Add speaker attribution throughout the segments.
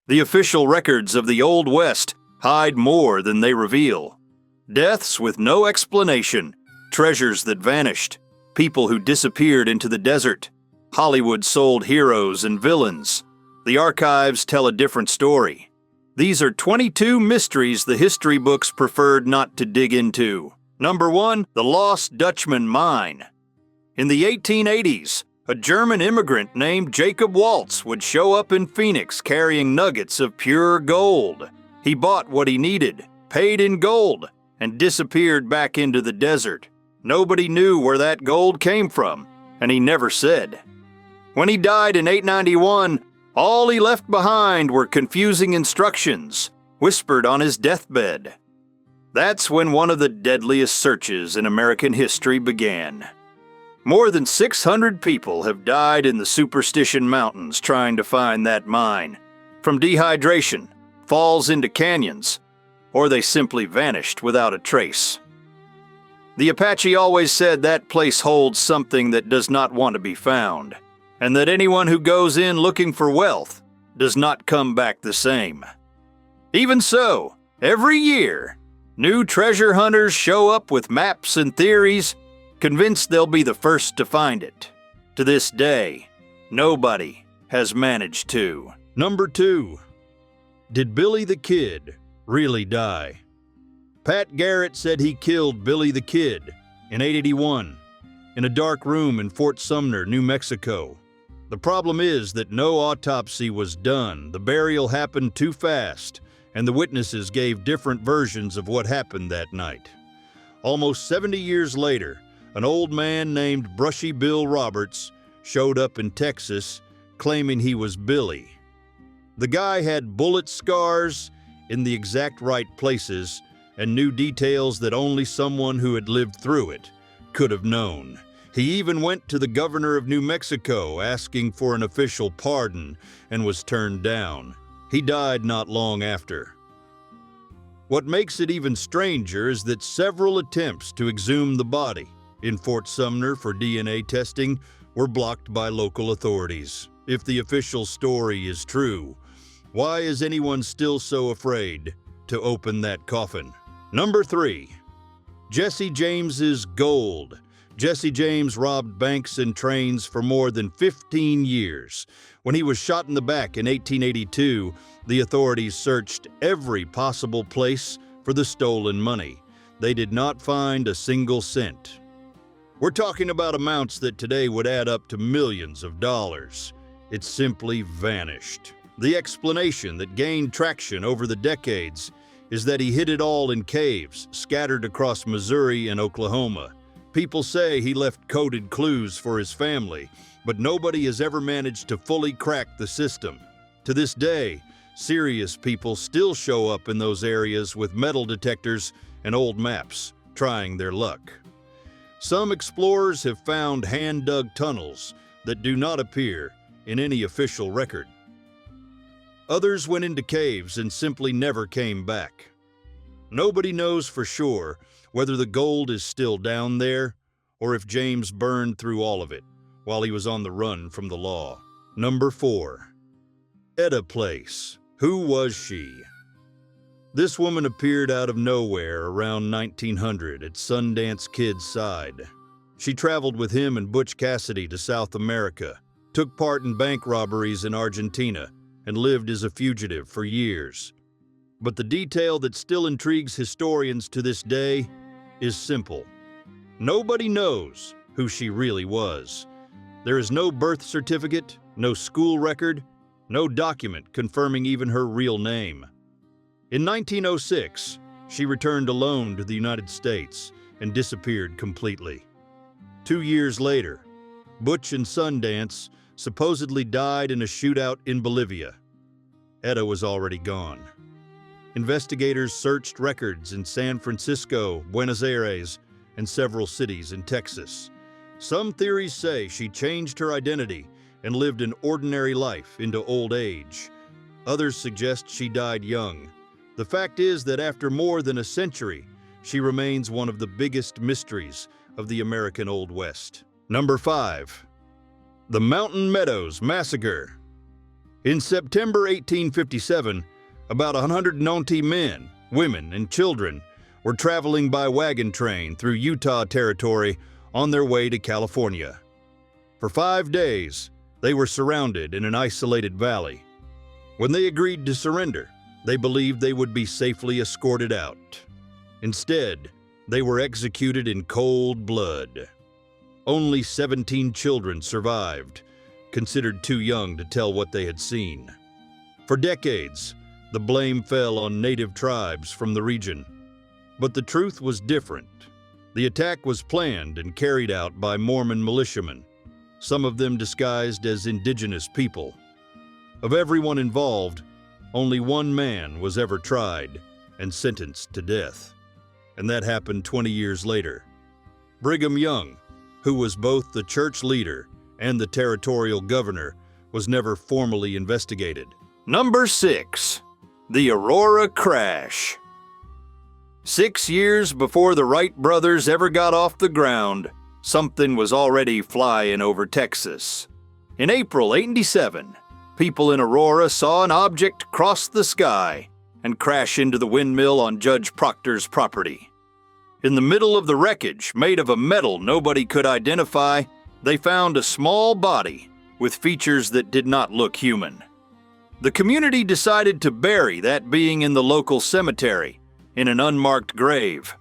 Speaker 1: The official records of the Old West hide more than they reveal. Deaths with no explanation, treasures that vanished, people who disappeared into the desert. Hollywood sold heroes and villains. The archives tell a different story. These are 22 mysteries the history books preferred not to dig into. Number 1, the Lost Dutchman Mine. In the 1880s, a German immigrant named Jacob Waltz would show up in Phoenix carrying nuggets of pure gold. He bought what he needed, paid in gold, and disappeared back into the desert. Nobody knew where that gold came from, and he never said. When he died in 891, all he left behind were confusing instructions, whispered on his deathbed. That's when one of the deadliest searches in American history began. More than 600 people have died in the Superstition Mountains trying to find that mine, from dehydration, falls into canyons, or they simply vanished without a trace. The Apache always said that place holds something that does not want to be found, and that anyone who goes in looking for wealth does not come back the same. Even so, every year, new treasure hunters show up with maps and theories, convinced they'll be the first to find it. To this day, nobody has managed to. Number 2. Did Billy the Kid really die? Pat Garrett said he killed Billy the Kid in 881 in a dark room in Fort Sumner, New Mexico. The problem is that no autopsy was done. The burial happened too fast, and the witnesses gave different versions of what happened that night. Almost 70 years later, an old man named Brushy Bill Roberts showed up in Texas claiming he was Billy. The guy had bullet scars in the exact right places and knew details that only someone who had lived through it could have known. He even went to the governor of New Mexico asking for an official pardon and was turned down. He died not long after. What makes it even stranger is that several attempts to exhume the body in Fort Sumner for DNA testing were blocked by local authorities. If the official story is true, why is anyone still so afraid to open that coffin? Number 3. Jesse James's gold. Jesse James robbed banks and trains for more than 15 years. When he was shot in the back in 1882, the authorities searched every possible place for the stolen money. They did not find a single cent. We're talking about amounts that today would add up to millions of dollars. It simply vanished. The explanation that gained traction over the decades is that he hid it all in caves scattered across Missouri and Oklahoma. People say he left coded clues for his family, but nobody has ever managed to fully crack the system. To this day, serious people still show up in those areas with metal detectors and old maps, trying their luck. Some explorers have found hand-dug tunnels that do not appear in any official record. Others went into caves and simply never came back. Nobody knows for sure whether the gold is still down there or if James burned through all of it while he was on the run from the law. Number 4. Eda Place. Who was she? This woman appeared out of nowhere around 1900 at Sundance Kid's side. She traveled with him and Butch Cassidy to South America, took part in bank robberies in Argentina, and lived as a fugitive for years. But the detail that still intrigues historians to this day is simple. Nobody knows who she really was. There is no birth certificate, no school record, no document confirming even her real name. In 1906, she returned alone to the United States and disappeared completely. 2 years later, Butch and Sundance supposedly died in a shootout in Bolivia. Eda was already gone. Investigators searched records in San Francisco, Buenos Aires, and several cities in Texas. Some theories say she changed her identity and lived an ordinary life into old age. Others suggest she died young. The fact is that after more than a century, she remains one of the biggest mysteries of the American Old West. Number 5. The Mountain Meadows Massacre. In September 1857, about 190 men, women, and children were traveling by wagon train through Utah Territory on their way to California. For 5 days, they were surrounded in an isolated valley. When they agreed to surrender, they believed they would be safely escorted out. Instead, they were executed in cold blood. Only 17 children survived, considered too young to tell what they had seen. For decades, the blame fell on native tribes from the region. But the truth was different. The attack was planned and carried out by Mormon militiamen, some of them disguised as indigenous people. Of everyone involved, only one man was ever tried and sentenced to death. And that happened 20 years later. Brigham Young, who was both the church leader and the territorial governor, was never formally investigated. Number 6. The Aurora Crash. 6 years before the Wright brothers ever got off the ground, something was already flying over Texas. In April '87, people in Aurora saw an object cross the sky and crash into the windmill on Judge Proctor's property. In the middle of the wreckage, made of a metal nobody could identify, they found a small body with features that did not look human. The community decided to bury that being in the local cemetery, in an unmarked grave.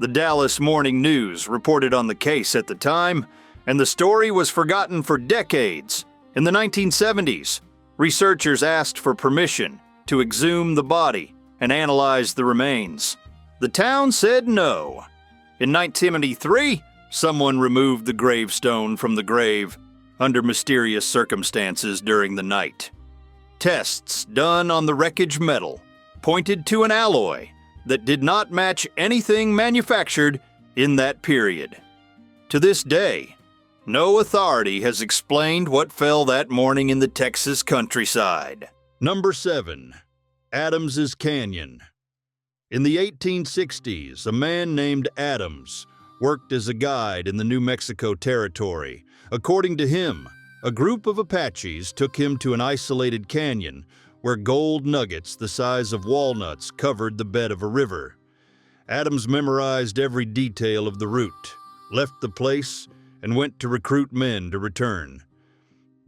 Speaker 1: The Dallas Morning News reported on the case at the time, and the story was forgotten for decades. In the 1970s, researchers asked for permission to exhume the body and analyze the remains. The town said no. In 1973, someone removed the gravestone from the grave under mysterious circumstances during the night. Tests done on the wreckage metal pointed to an alloy that did not match anything manufactured in that period. To this day, no authority has explained what fell that morning in the Texas countryside. Number 7. Adams's Canyon. In the 1860s, a man named Adams worked as a guide in the New Mexico Territory. According to him, a group of Apaches took him to an isolated canyon where gold nuggets the size of walnuts covered the bed of a river. Adams memorized every detail of the route, left the place, and went to recruit men to return.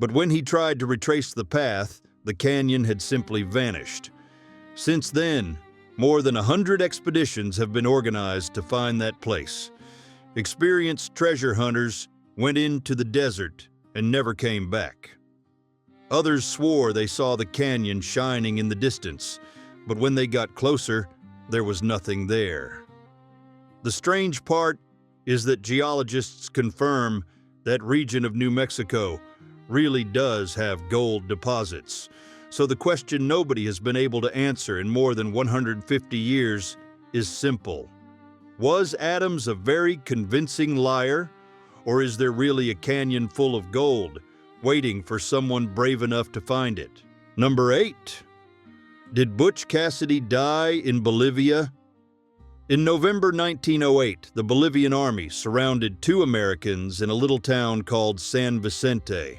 Speaker 1: But when he tried to retrace the path, the canyon had simply vanished. Since then, more than 100 expeditions have been organized to find that place. Experienced treasure hunters went into the desert and never came back. Others swore they saw the canyon shining in the distance, but when they got closer, there was nothing there. The strange part is that geologists confirm that region of New Mexico really does have gold deposits. So the question nobody has been able to answer in more than 150 years is simple. Was Adams a very convincing liar, or is there really a canyon full of gold waiting for someone brave enough to find it? Number 8. Did Butch Cassidy die in Bolivia? In November 1908, the Bolivian army surrounded 2 Americans in a little town called San Vicente.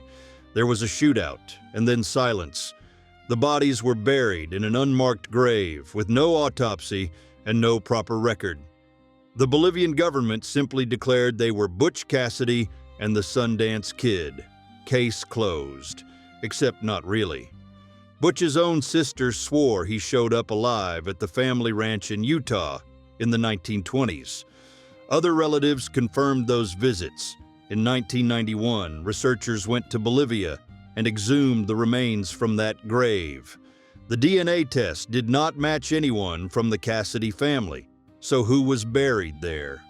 Speaker 1: There was a shootout, and then silence. The bodies were buried in an unmarked grave with no autopsy and no proper record. The Bolivian government simply declared they were Butch Cassidy and the Sundance Kid. Case closed, except not really. Butch's own sister swore he showed up alive at the family ranch in Utah in the 1920s. Other relatives confirmed those visits. In 1991, researchers went to Bolivia and exhumed the remains from that grave. The DNA test did not match anyone from the Cassidy family, so who was buried there?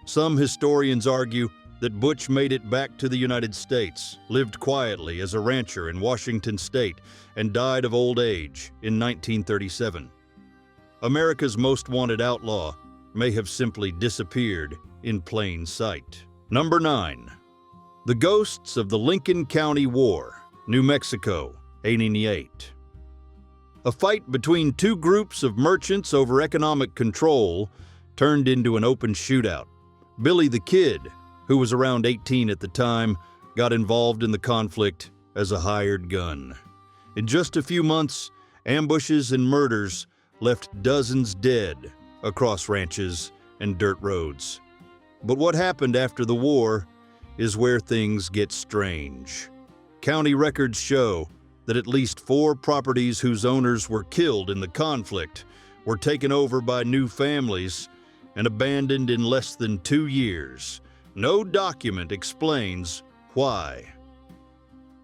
Speaker 1: Some historians argue that Butch made it back to the United States, lived quietly as a rancher in Washington State, and died of old age in 1937. America's most wanted outlaw may have simply disappeared in plain sight. Number 9. The Ghosts of the Lincoln County War, New Mexico, 1888. A fight between 2 groups of merchants over economic control turned into an open shootout. Billy the Kid, who was around 18 at the time, got involved in the conflict as a hired gun. In just a few months, ambushes and murders left dozens dead across ranches and dirt roads. But what happened after the war is where things get strange. County records show that at least 4 properties whose owners were killed in the conflict were taken over by new families and abandoned in less than 2 years. No document explains why.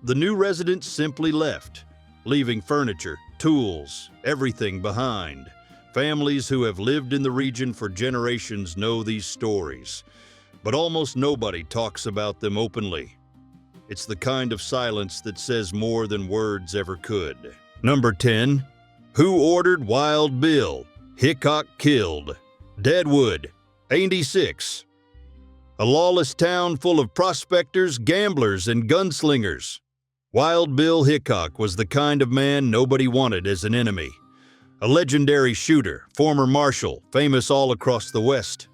Speaker 1: The new residents simply left, leaving furniture, tools, everything behind. Families who have lived in the region for generations know these stories, but almost nobody talks about them openly. It's the kind of silence that says more than words ever could. Number 10. Who ordered Wild Bill? Hickok killed. Deadwood, 86. A lawless town full of prospectors, gamblers, and gunslingers. Wild Bill Hickok was the kind of man nobody wanted as an enemy. A legendary shooter, former marshal, famous all across the West.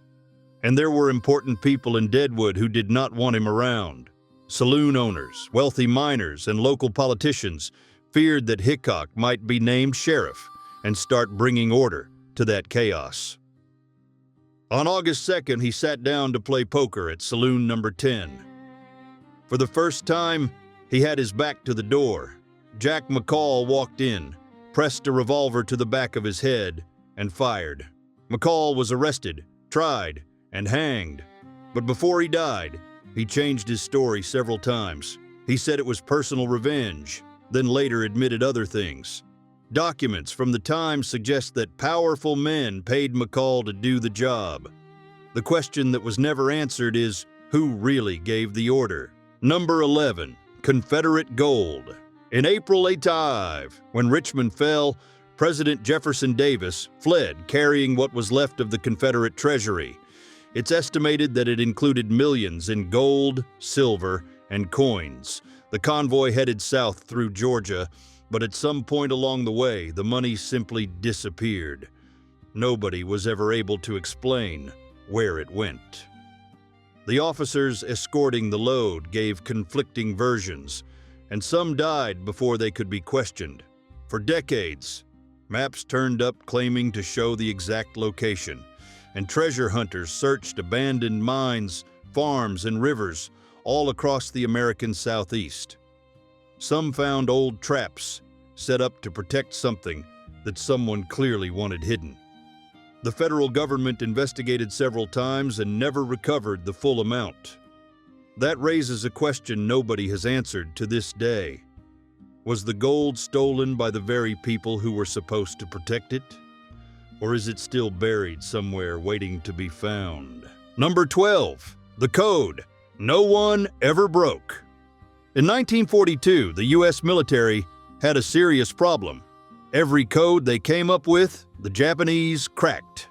Speaker 1: And there were important people in Deadwood who did not want him around. Saloon owners, wealthy miners, and local politicians feared that Hickok might be named sheriff and start bringing order to that chaos. On August 2nd, he sat down to play poker at Saloon number 10. For the first time, he had his back to the door. Jack McCall walked in, pressed a revolver to the back of his head, and fired. McCall was arrested, tried, and hanged. But before he died, he changed his story several times. He said it was personal revenge, then later admitted other things. Documents from the time suggest that powerful men paid McCall to do the job. The question that was never answered is, who really gave the order? Number 11. Confederate gold. In April 1805, when Richmond fell, President Jefferson Davis fled carrying what was left of the Confederate treasury. It's estimated that it included millions in gold, silver, and coins. The convoy headed south through Georgia, but at some point along the way, the money simply disappeared. Nobody was ever able to explain where it went. The officers escorting the load gave conflicting versions, and some died before they could be questioned. For decades, maps turned up claiming to show the exact location, and treasure hunters searched abandoned mines, farms, and rivers all across the American Southeast. Some found old traps set up to protect something that someone clearly wanted hidden. The federal government investigated several times and never recovered the full amount. That raises a question nobody has answered to this day. Was the gold stolen by the very people who were supposed to protect it? Or is it still buried somewhere waiting to be found? Number 12. The code no one ever broke. In 1942, the U.S. military had a serious problem. Every code they came up with, the Japanese cracked.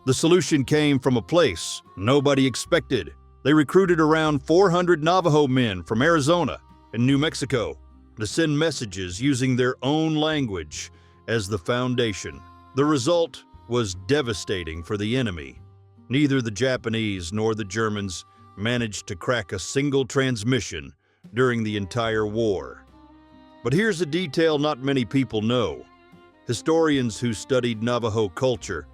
Speaker 1: The solution came from a place nobody expected. They recruited around 400 Navajo men from Arizona and New Mexico to send messages using their own language as the foundation. The result was devastating for the enemy. Neither the Japanese nor the Germans managed to crack a single transmission during the entire war. But here's a detail not many people know. Historians who studied Navajo culture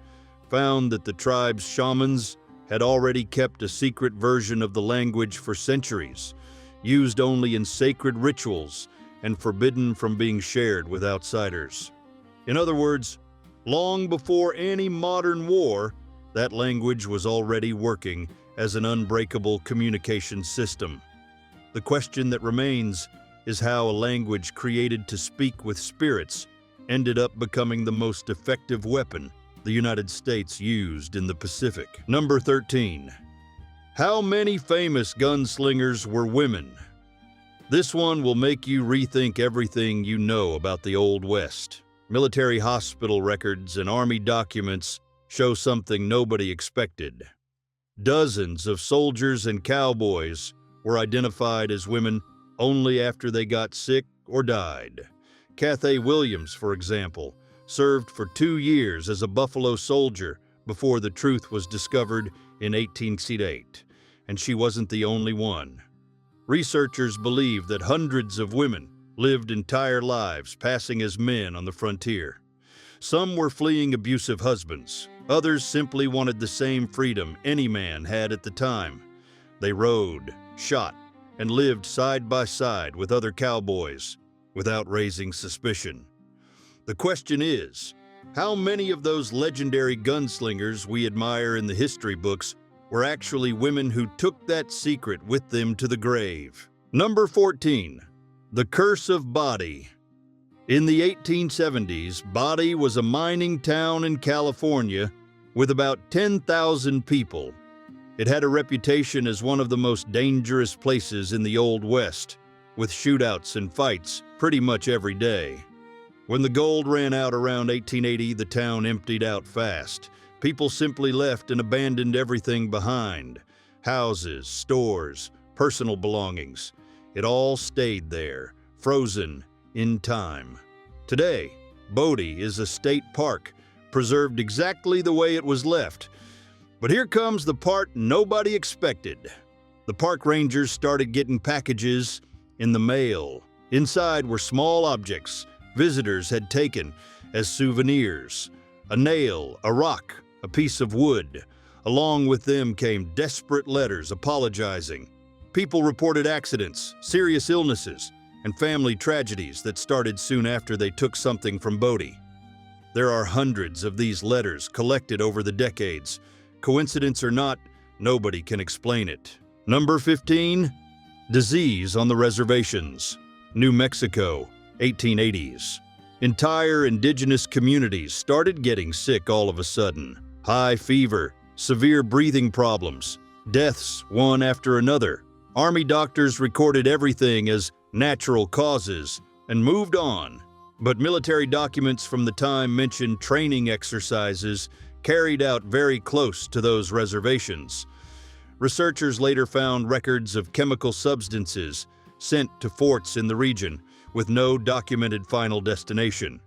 Speaker 1: found that the tribe's shamans had already kept a secret version of the language for centuries, used only in sacred rituals and forbidden from being shared with outsiders. In other words, long before any modern war, that language was already working as an unbreakable communication system. The question that remains is how a language created to speak with spirits ended up becoming the most effective weapon the United States used in the Pacific. Number 13. How many famous gunslingers were women? This one will make you rethink everything you know about the Old West. Military hospital records and Army documents show something nobody expected. Dozens of soldiers and cowboys were identified as women only after they got sick or died. Cathay Williams, for example, served for 2 years as a Buffalo soldier before the truth was discovered in 1868, and she wasn't the only one. Researchers believe that hundreds of women lived entire lives passing as men on the frontier. Some were fleeing abusive husbands. Others simply wanted the same freedom any man had at the time. They rode, shot, and lived side by side with other cowboys without raising suspicion. The question is, how many of those legendary gunslingers we admire in the history books were actually women who took that secret with them to the grave? Number 14. The Curse of Bodie. In the 1870s, Bodie was a mining town in California with about 10,000 people. It had a reputation as one of the most dangerous places in the Old West, with shootouts and fights pretty much every day. When the gold ran out around 1880, the town emptied out fast. People simply left and abandoned everything behind. Houses, stores, personal belongings. It all stayed there, frozen in time. Today, Bodie is a state park, preserved exactly the way it was left. But here comes the part nobody expected. The park rangers started getting packages in the mail. Inside were small objects visitors had taken as souvenirs. A nail, a rock, a piece of wood. Along with them came desperate letters apologizing. People reported accidents, serious illnesses, and family tragedies that started soon after they took something from Bodie. There are hundreds of these letters collected over the decades. Coincidence or not, nobody can explain it. Number 15, disease on the reservations. New Mexico, 1880s. Entire indigenous communities started getting sick all of a sudden. High fever, severe breathing problems, deaths one after another. Army doctors recorded everything as natural causes and moved on. But military documents from the time mentioned training exercises carried out very close to those reservations. Researchers later found records of chemical substances sent to forts in the region with no documented final destination.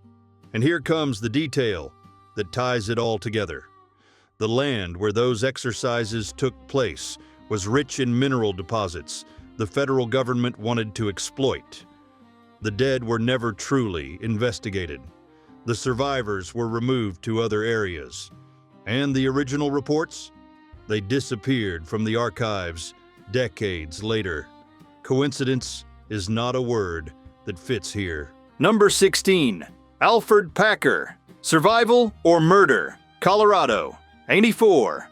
Speaker 1: And here comes the detail that ties it all together. The land where those exercises took place was rich in mineral deposits the federal government wanted to exploit. The dead were never truly investigated. The survivors were removed to other areas. And the original reports? They disappeared from the archives decades later. Coincidence is not a word that fits here. Number 16, Alfred Packer. Survival or Murder, Colorado, 84.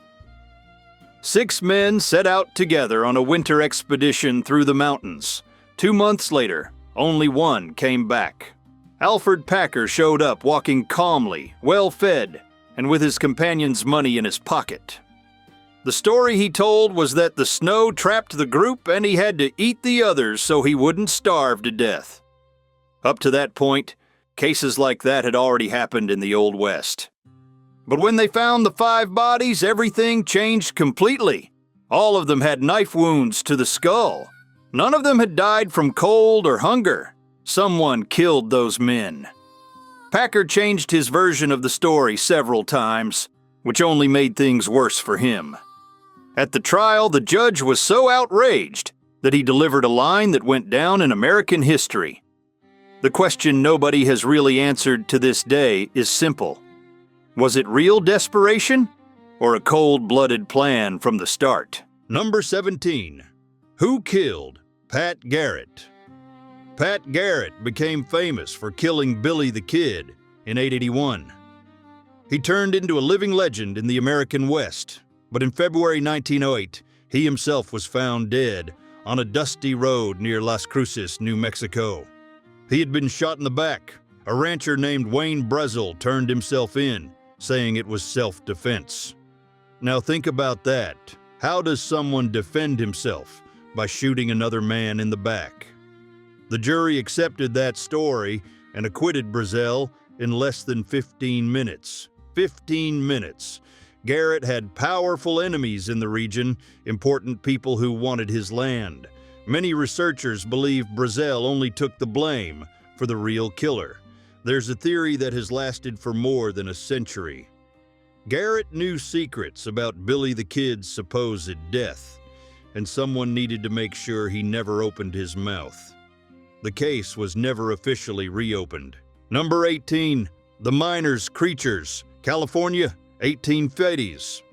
Speaker 1: 6 men set out together on a winter expedition through the mountains. 2 months later, only one came back. Alfred Packer showed up walking calmly, well-fed, and with his companion's money in his pocket. The story he told was that the snow trapped the group and he had to eat the others so he wouldn't starve to death. Up to that point, cases like that had already happened in the Old West. But when they found the 5 bodies, everything changed completely. All of them had knife wounds to the skull. None of them had died from cold or hunger. Someone killed those men. Packer changed his version of the story several times, which only made things worse for him. At the trial, the judge was so outraged that he delivered a line that went down in American history. The question nobody has really answered to this day is simple. Was it real desperation or a cold-blooded plan from the start? Number 17. Who killed Pat Garrett? Pat Garrett became famous for killing Billy the Kid in 881. He turned into a living legend in the American West, but in February 1908, he himself was found dead on a dusty road near Las Cruces, New Mexico. He had been shot in the back. A rancher named Wayne Brezel turned himself in, saying it was self-defense. Now think about that. How does someone defend himself? By shooting another man in the back. The jury accepted that story and acquitted Brezel in less than 15 minutes. 15 minutes. Garrett had powerful enemies in the region, important people who wanted his land. Many researchers believe Brezel only took the blame for the real killer. There's a theory that has lasted for more than a century. Garrett knew secrets about Billy the Kid's supposed death, and someone needed to make sure he never opened his mouth. The case was never officially reopened. Number 18. The Miners' Creatures, California, 1850s.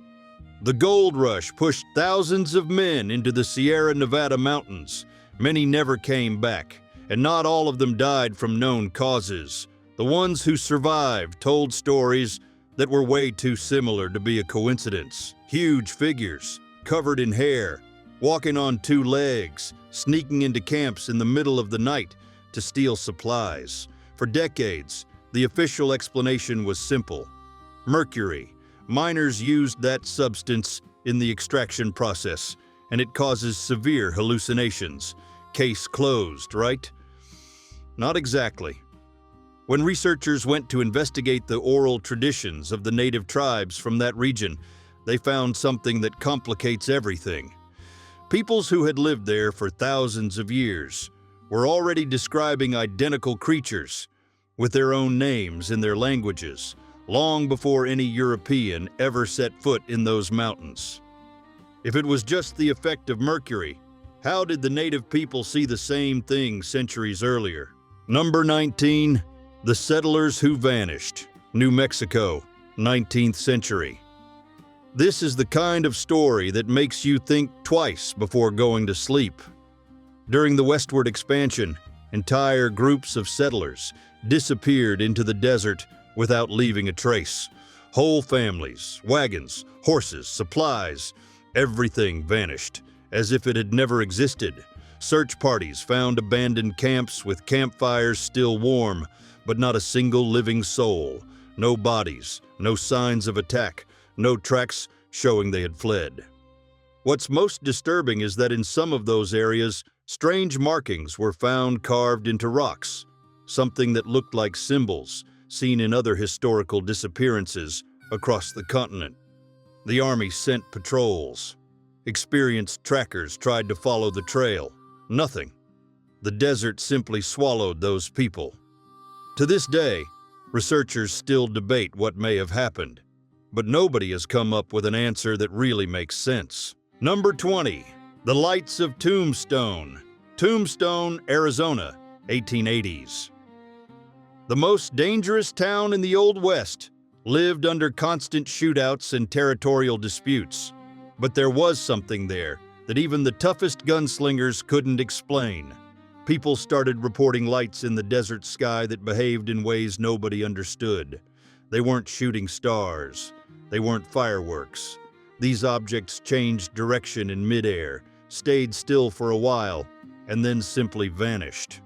Speaker 1: The gold rush pushed thousands of men into the Sierra Nevada mountains. Many never came back, and not all of them died from known causes. The ones who survived told stories that were way too similar to be a coincidence. Huge figures, covered in hair, walking on two legs, sneaking into camps in the middle of the night to steal supplies. For decades, the official explanation was simple. Mercury. Miners used that substance in the extraction process, and it causes severe hallucinations. Case closed, right? Not exactly. When researchers went to investigate the oral traditions of the native tribes from that region, they found something that complicates everything. Peoples who had lived there for thousands of years were already describing identical creatures with their own names in their languages, long before any European ever set foot in those mountains. If it was just the effect of Mercury, how did the native people see the same thing centuries earlier? Number 19. The Settlers Who Vanished, New Mexico, 19th century. This is the kind of story that makes you think twice before going to sleep. During the westward expansion, entire groups of settlers disappeared into the desert without leaving a trace. Whole families, wagons, horses, supplies, everything vanished, as if it had never existed. Search parties found abandoned camps with campfires still warm, but not a single living soul. No bodies, no signs of attack, no tracks showing they had fled. What's most disturbing is that in some of those areas, strange markings were found carved into rocks, something that looked like symbols seen in other historical disappearances across the continent. The Army sent patrols. Experienced trackers tried to follow the trail. Nothing. The desert simply swallowed those people. To this day, researchers still debate what may have happened, but nobody has come up with an answer that really makes sense. Number 20. The Lights of Tombstone, Tombstone, Arizona, 1880s. The most dangerous town in the Old West lived under constant shootouts and territorial disputes. But there was something there that even the toughest gunslingers couldn't explain. People started reporting lights in the desert sky that behaved in ways nobody understood. They weren't shooting stars. They weren't fireworks. These objects changed direction in midair, stayed still for a while, and then simply vanished.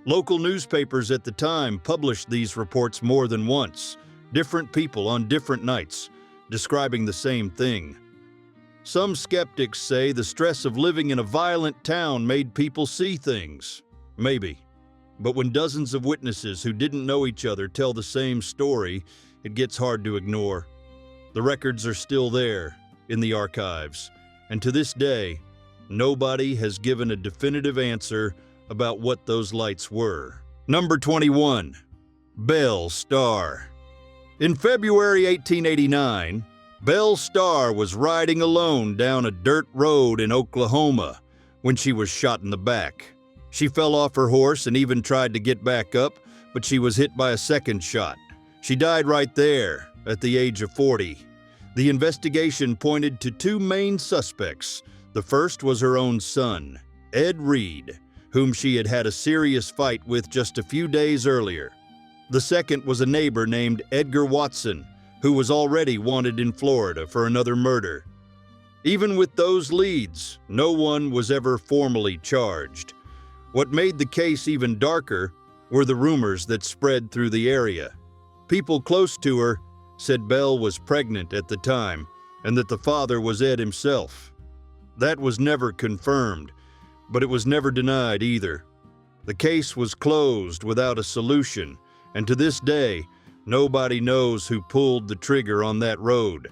Speaker 1: Local newspapers at the time published these reports more than once, different people on different nights, describing the same thing. Some skeptics say the stress of living in a violent town made people see things. Maybe. But when dozens of witnesses who didn't know each other tell the same story, it gets hard to ignore. The records are still there, in the archives, and to this day, nobody has given a definitive answer about what those lights were. Number 21. Belle Starr. In February 1889, Belle Starr was riding alone down a dirt road in Oklahoma when she was shot in the back. She fell off her horse and even tried to get back up, but she was hit by a second shot. She died right there at the age of 40. The investigation pointed to two main suspects. The first was her own son, Ed Reed, whom she had had a serious fight with just a few days earlier. The second was a neighbor named Edgar Watson, who was already wanted in Florida for another murder. Even with those leads, no one was ever formally charged. What made the case even darker were the rumors that spread through the area. People close to her said Belle was pregnant at the time and that the father was Ed himself. That was never confirmed, but it was never denied either. The case was closed without a solution, and to this day, nobody knows who pulled the trigger on that road.